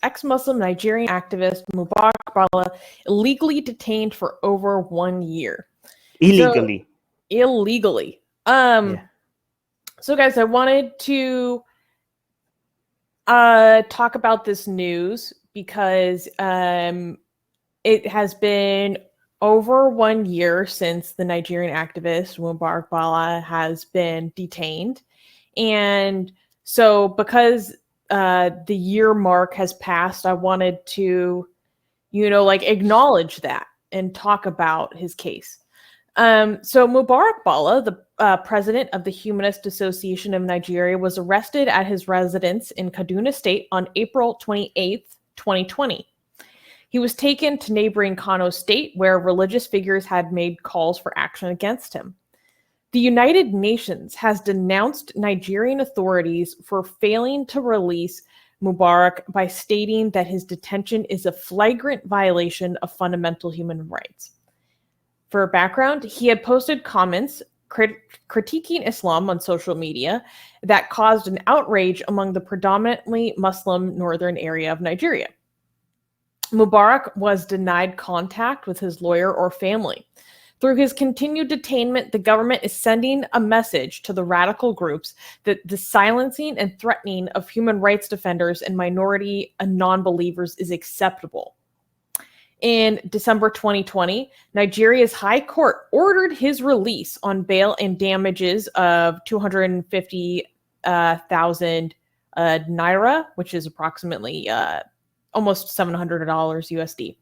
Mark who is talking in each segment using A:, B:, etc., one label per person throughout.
A: ex-Muslim Nigerian activist Mubarak Bala illegally detained for over 1 year.
B: Illegally.
A: Illegally. So guys, I wanted to talk about this news because it has been over 1 year since the Nigerian activist Mubarak Bala has been detained. And so because the year mark has passed, I wanted to, acknowledge that and talk about his case. So Mubarak Bala, the president of the Humanist Association of Nigeria, was arrested at his residence in Kaduna State on April 28th, 2020. He was taken to neighboring Kano State, where religious figures had made calls for action against him. The United Nations has denounced Nigerian authorities for failing to release Mubarak by stating that his detention is a flagrant violation of fundamental human rights. For background, he had posted comments critiquing Islam on social media that caused an outrage among the predominantly Muslim northern area of Nigeria. Mubarak was denied contact with his lawyer or family. Through his continued detainment, the government is sending a message to the radical groups that the silencing and threatening of human rights defenders and minority and non-believers is acceptable. In December 2020, Nigeria's High Court ordered his release on bail and damages of 250,000 naira, which is approximately almost $700 USD.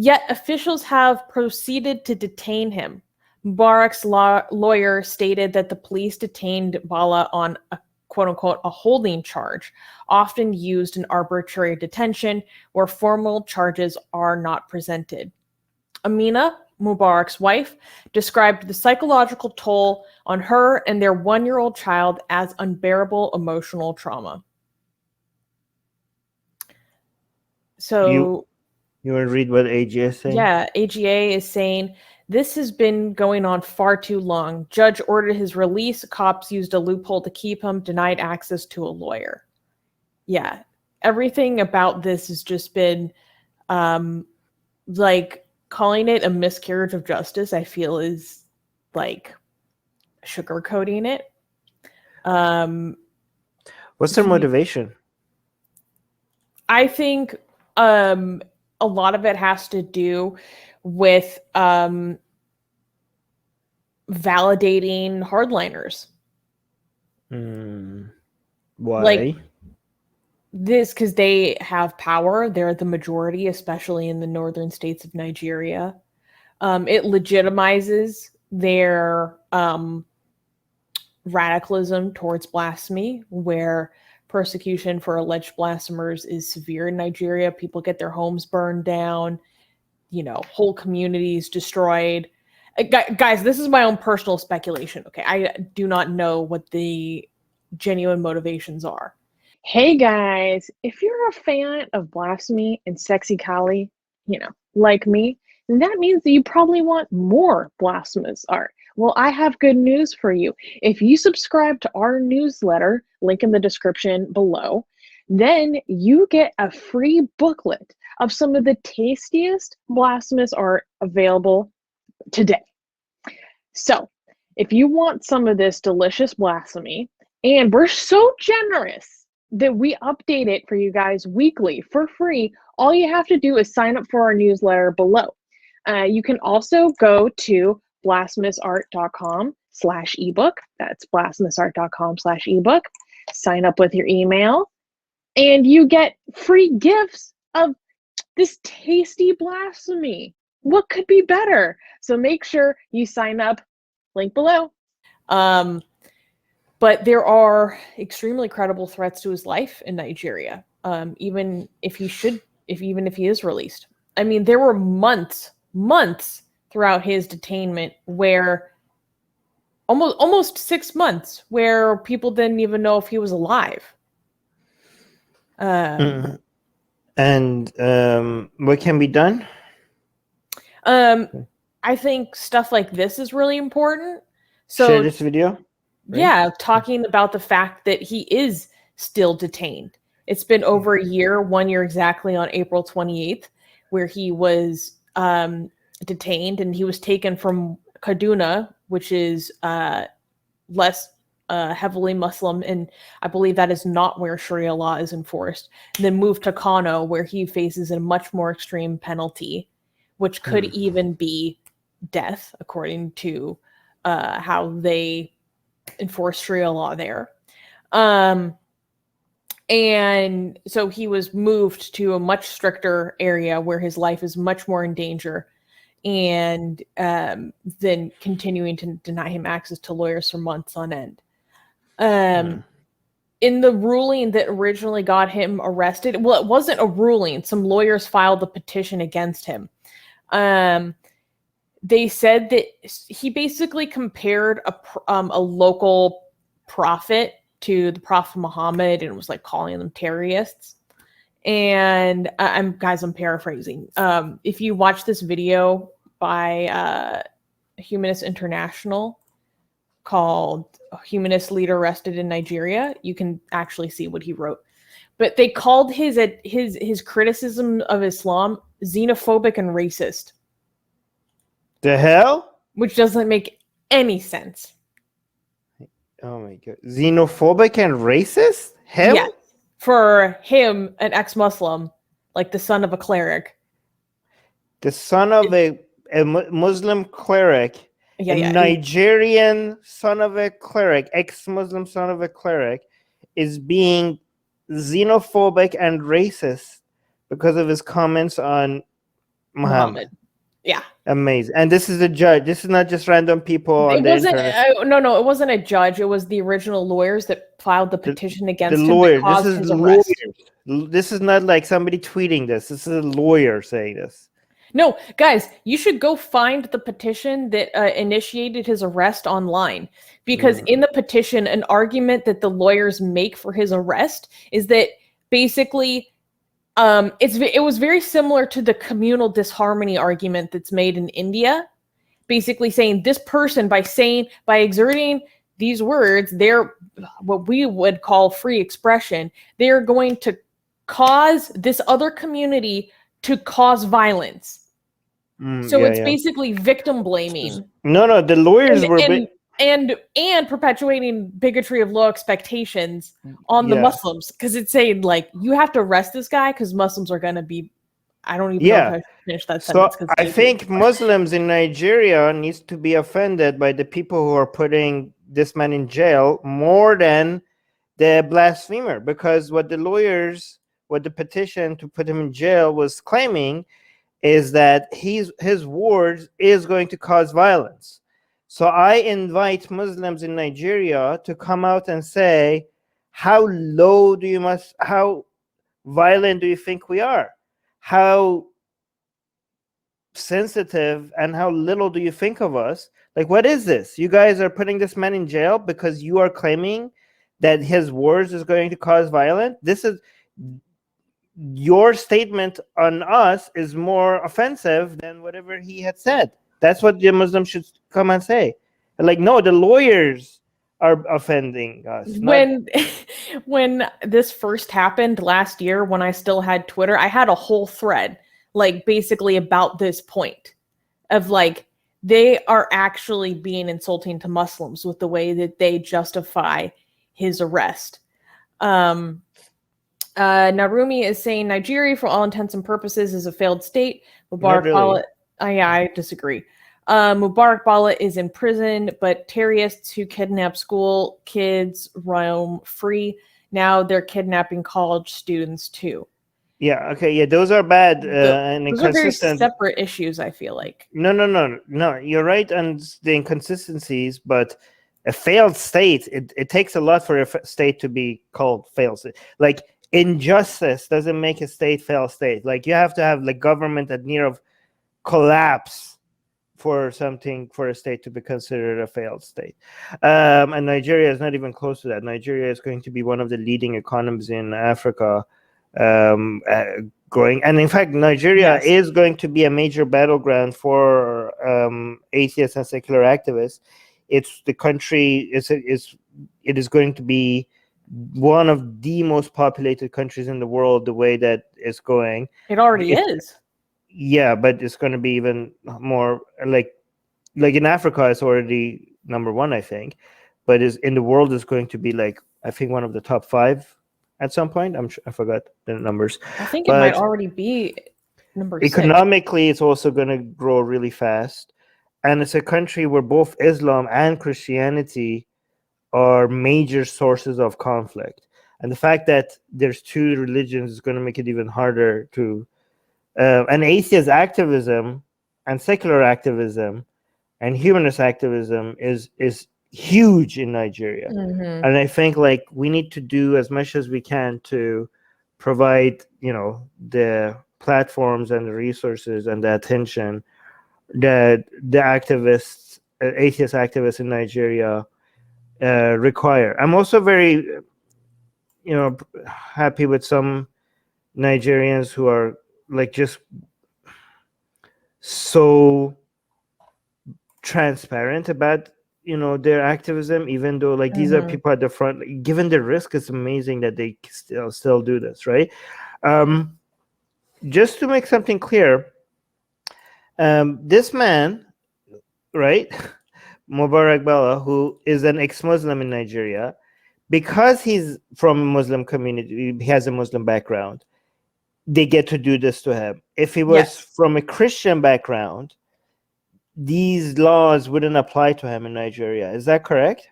A: Yet officials have proceeded to detain him. Mubarak's lawyer stated that the police detained Bala on a quote-unquote a holding charge, often used in arbitrary detention where formal charges are not presented. Amina, Mubarak's wife, described the psychological toll on her and their 1-year-old child as unbearable emotional trauma. So
B: you want to read what AGA is saying?
A: Yeah, AGA is saying, this has been going on far too long. Judge ordered his release. Cops used a loophole to keep him, denied access to a lawyer. Yeah, everything about this has just been like calling it a miscarriage of justice, I feel is like sugarcoating it.
B: What's their motivation?
A: I think a lot of it has to do with validating hardliners.
B: Why?
A: Like this, because they have power. They're the majority, especially in the northern states of Nigeria. It legitimizes their radicalism towards blasphemy, where persecution for alleged blasphemers is severe in Nigeria. People get their homes burned down, whole communities destroyed. Guys, this is my own personal speculation, okay? I do not know what the genuine motivations are.
C: Hey guys, if you're a fan of blasphemy and sexy Kali, like me, then that means that you probably want more blasphemous art. Well, I have good news for you. If you subscribe to our newsletter, link in the description below, then you get a free booklet of some of the tastiest blasphemous art available today. So, if you want some of this delicious blasphemy, and we're so generous that we update it for you guys weekly for free, all you have to do is sign up for our newsletter below. You can also go to blasphemousart.com/ebook. That's blasphemousart.com/ebook. Sign up with your email, and you get free gifts of this tasty blasphemy. What could be better? So make sure you sign up. Link below.
A: But there are extremely credible threats to his life in Nigeria, even if he is released. I mean, there were months throughout his detainment where almost 6 months where people didn't even know if he was alive.
B: And what can be done?
A: I think stuff like this is really important. So
B: share this video.
A: Yeah, talking about the fact that he is still detained. It's been over a year, 1 year exactly, on April 28th, where he was detained, and he was taken from Kaduna, which is less heavily Muslim, and I believe that is not where Sharia law is enforced, and then moved to Kano, where he faces a much more extreme penalty, which could even be death, according to how they enforce Sharia law there. And so he was moved to a much stricter area where his life is much more in danger, and then continuing to deny him access to lawyers for months on end. In the ruling that originally got him arrested, well, it wasn't a ruling. Some lawyers filed a petition against him. They said that he basically compared a local prophet to the Prophet Muhammad, and was like calling them terrorists. And I'm paraphrasing. If you watch this video by Humanist International called "Humanist Leader Arrested in Nigeria," you can actually see what he wrote. But they called his criticism of Islam xenophobic and racist.
B: The hell?
A: Which doesn't make any sense.
B: Oh my god. Xenophobic and racist? Him?
A: Yeah. For him, an ex-Muslim, like the son of a cleric.
B: The son of a Muslim cleric,
A: Yeah,
B: Nigerian son of a cleric, ex-Muslim son of a cleric, is being xenophobic and racist because of his comments on Muhammad.
A: Yeah.
B: Amazing. And this is a judge. This is not just random people on the internet.
A: No, it wasn't a judge. It was the original lawyers that filed the petition against him.
B: The lawyer.
A: This is lawyers.
B: This is not like somebody tweeting this. This is a lawyer saying this.
A: No, guys, you should go find the petition that initiated his arrest online. Because in the petition, an argument that the lawyers make for his arrest is that basically it was very similar to the communal disharmony argument that's made in India, basically saying this person, by exerting these words, they're what we would call free expression, they're going to cause this other community to cause violence. So it's basically victim blaming.
B: No, the lawyers were
A: and perpetuating bigotry of low expectations on the Muslims, because it's saying like you have to arrest this guy because Muslims are gonna be. I don't even know if I finished that sentence.
B: So I think Muslims in Nigeria needs to be offended by the people who are putting this man in jail more than the blasphemer, because what the petition to put him in jail was claiming is that his words is going to cause violence. So I invite Muslims in Nigeria to come out and say, how violent do you think we are? How sensitive and how little do you think of us? Like, what is this? You guys are putting this man in jail because you are claiming that his words is going to cause violence? This is your statement on us is more offensive than whatever he had said. That's what the Muslims should come and say. Like, no, the lawyers are offending us.
A: When this first happened last year, when I still had Twitter, I had a whole thread, like basically about this point of like, they are actually being insulting to Muslims with the way that they justify his arrest. Narumi is saying Nigeria, for all intents and purposes, is a failed state. Mubarak Bala, I disagree. Mubarak Bala is in prison, but terrorists who kidnap school kids roam free. Now they're kidnapping college students too.
B: Yeah. Okay. Yeah. Those are bad and
A: those are very
B: inconsistent.
A: separate issues, I feel like.
B: No. You're right on the inconsistencies, but a failed state, it takes a lot for a state to be called failed state. Like, injustice doesn't make a state failed state. Like, you have to have the government at near of collapse for a state to be considered a failed state. And Nigeria is not even close to that. Nigeria is going to be one of the leading economies in Africa, growing. And in fact, Nigeria is going to be a major battleground for atheists and secular activists. It's the country, it is going to be one of the most populated countries in the world the way that it's going.
A: It already is.
B: Yeah, but it's going to be even more like in Africa, it's already number one, I think. But is in the world is going to be like, I think, one of the top 5 at some point. I forgot the numbers.
A: I think it might already be number 6.
B: Economically, it's also going to grow really fast. And it's a country where both Islam and Christianity are major sources of conflict. And the fact that there's 2 religions is going to make it even harder to... and atheist activism and secular activism and humanist activism is huge in Nigeria.
A: Mm-hmm.
B: And I think like we need to do as much as we can to provide, the platforms and the resources and the attention that the activists, atheist activists in Nigeria require. I'm also very, happy with some Nigerians who are like just so transparent about their activism, even though like these are people at the front. Like, given the risk, it's amazing that they still do this, right? Just to make something clear, this man, right, Mubarak Bala, who is an ex-Muslim in Nigeria, because he's from a Muslim community, he has a Muslim background, they get to do this to him. If he was from a Christian background, these laws wouldn't apply to him in Nigeria. Is that correct?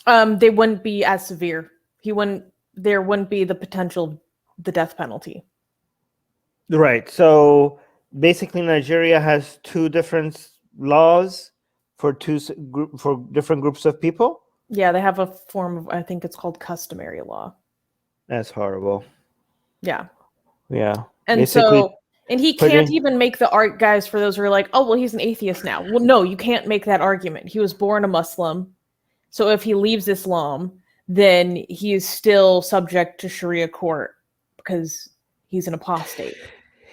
A: They wouldn't be as severe. There wouldn't be the potential, the death penalty.
B: Right. So basically, Nigeria has 2 different laws for different groups of people.
A: Yeah, they have a form of, I think it's called customary law.
B: That's horrible.
A: Yeah.
B: Yeah.
A: And so, and he can't even make the art, guys, for those who are like, oh, well, he's an atheist now. Well, no, you can't make that argument. He was born a Muslim. So if he leaves Islam, then he is still subject to Sharia court because he's an apostate.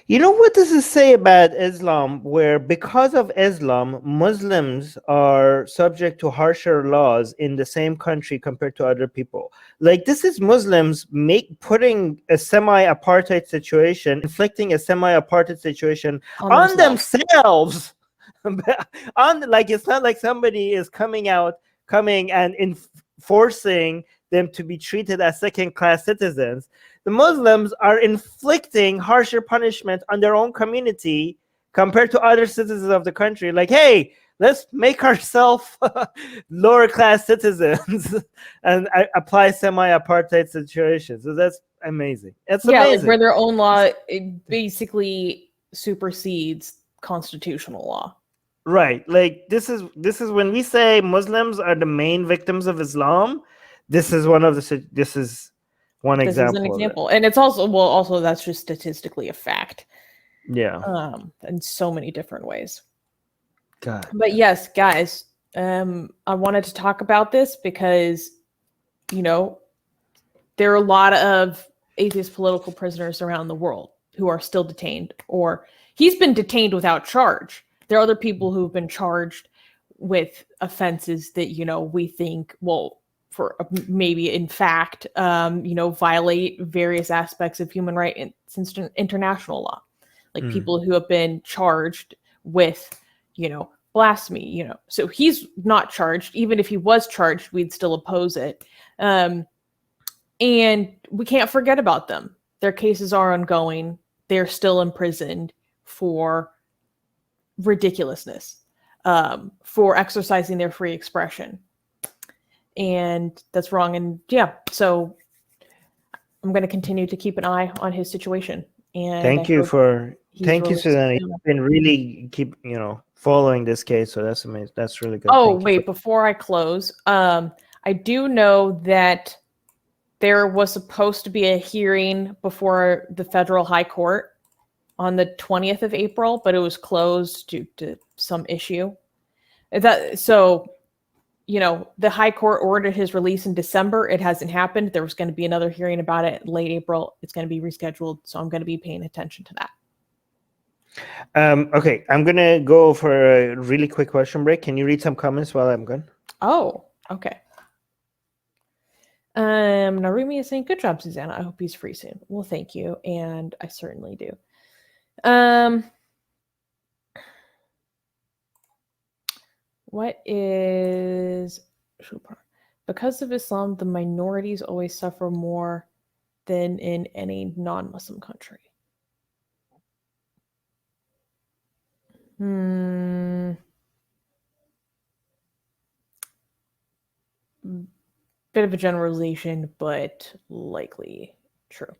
B: You know what does it say about Islam, where because of Islam, Muslims are subject to harsher laws in the same country compared to other people? Like, this is Muslims putting a semi-apartheid situation, inflicting a semi-apartheid situation on themselves. Like, it's not like somebody is coming and enforcing them to be treated as second-class citizens. The Muslims are inflicting harsher punishment on their own community compared to other citizens of the country. Like, hey, let's make ourselves lower class citizens and apply semi-apartheid situations. So that's amazing. It's amazing.
A: Like where their own law basically supersedes constitutional law.
B: Right. Like this is when we say Muslims are the main victims of Islam. This is one example.
A: This is an example. And it's also that's just statistically a fact.
B: Yeah.
A: In so many different ways.
B: God.
A: But yes, guys, I wanted to talk about this because, there are a lot of atheist political prisoners around the world who are still detained, or he's been detained without charge. There are other people who've been charged with offenses that, we think, for maybe in fact, violate various aspects of human rights and international law, like people who have been charged with, blasphemy, so he's not charged. Even if he was charged, we'd still oppose it. And we can't forget about them. Their cases are ongoing. They're still imprisoned for ridiculousness, for exercising their free expression. And that's wrong. And so I'm going to continue to keep an eye on his situation. And
B: thank you, Susanna. You've been really following this case. So that's amazing. That's really good.
A: Oh, wait, before I close, I do know that there was supposed to be a hearing before the federal high court on the 20th of April, but it was closed due to some issue. The high court ordered his release in December. It hasn't happened. There was going to be another hearing about it late April. It's going to be rescheduled. So I'm going to be paying attention to that.
B: Okay. I'm going to go for a really quick question break. Can you read some comments while I'm gone?
A: Oh, okay. Narumi is saying, good job, Susanna. I hope he's free soon. Well, thank you. And I certainly do. What is... Because of Islam, the minorities always suffer more than in any non-Muslim country. Bit of a generalization, but likely true.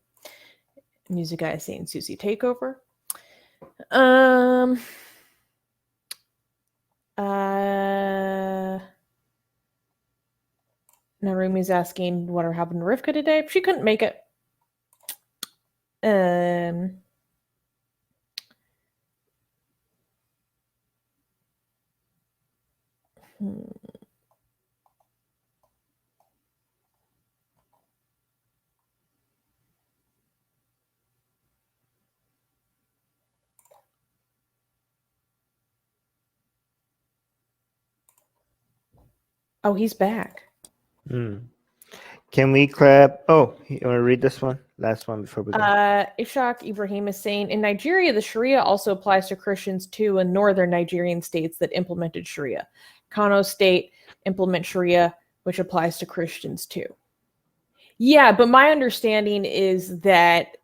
A: Music guy is saying Susie takeover. Narumi's asking what happened to Rivka today. She couldn't make it. Oh, he's back.
B: Can we clap? Oh, you want to read this one? Last one before we go.
A: Ishaq Ibrahim is saying, in Nigeria, the Sharia also applies to Christians too in northern Nigerian states that implemented Sharia. Kano State implements Sharia, which applies to Christians too. Yeah, but my understanding is that,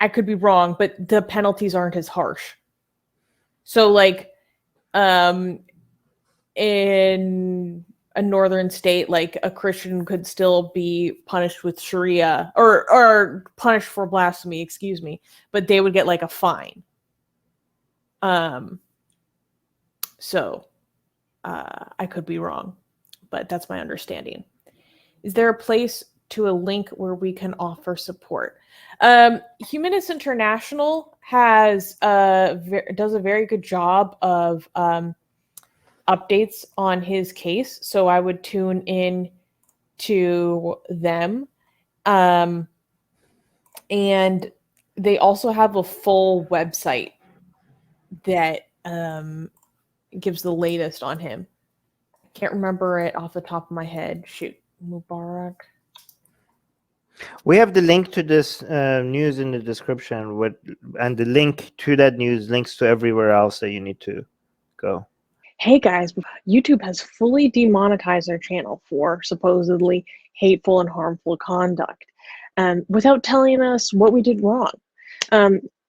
A: I could be wrong, but the penalties aren't as harsh. So like, in a northern state, like a Christian could still be punished with Sharia or punished for blasphemy, excuse me, but they would get like a fine. So I could be wrong, but that's my understanding. Is there a place to a link where we can offer support? Humanist International has does a very good job of updates on his case, so I would tune in to them. And they also have a full website that gives the latest on him. Can't remember it off the top of my head. Shoot, Mubarak.
B: We have the link to this news in the description, and the link to that news links to everywhere else that you need to go.
C: Hey guys, YouTube has fully demonetized our channel for supposedly hateful and harmful conduct, without telling us what we did wrong.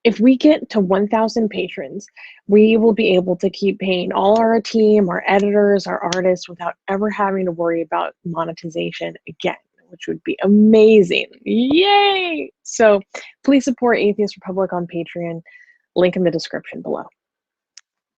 C: If we get to 1,000 patrons, we will be able to keep paying all our team, our editors, our artists, without ever having to worry about monetization again, which would be amazing. Yay! So please support Atheist Republic on Patreon. Link in the description below.